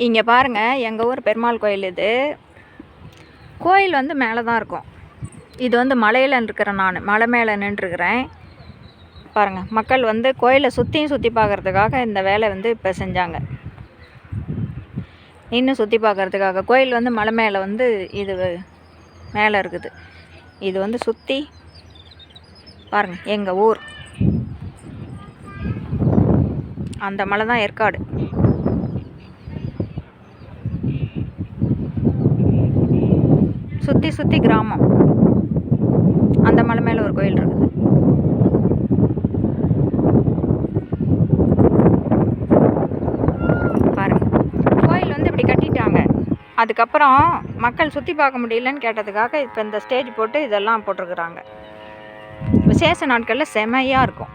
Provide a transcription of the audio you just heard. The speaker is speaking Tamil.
இங்கே பாருங்கள், எங்கள் ஊர் பெருமாள் கோயில் இது. கோயில் வந்து மேலே தான் இருக்கும். இது வந்து மலையில் இருக்கிறேன், நான் மலை மேலே நின்றுருக்கிறேன். பாருங்கள், மக்கள் வந்து கோயிலை சுற்றி பார்க்குறதுக்காக இந்த வேலை வந்து இப்போ செஞ்சாங்க. இன்னும் சுற்றி பார்க்குறதுக்காக கோயில் வந்து மலை மேலே வந்து இது மேலே இருக்குது. இது வந்து சுற்றி பாருங்கள், எங்கள் ஊர் அந்த மலை தான் ஏற்காடு. சுற்றி கிராமம். அந்த மலை மேலே ஒரு கோயில் இருக்குது. பாருங்க, கோயில் வந்து இப்படி கட்டிட்டாங்க. அதுக்கப்புறம் மக்கள் சுற்றி பார்க்க முடியலன்னு கேட்டதுக்காக இப்போ இந்த ஸ்டேஜ் போட்டு இதெல்லாம் போட்டிருக்குறாங்க. விசேஷ நாட்களில் செமையாக இருக்கும்.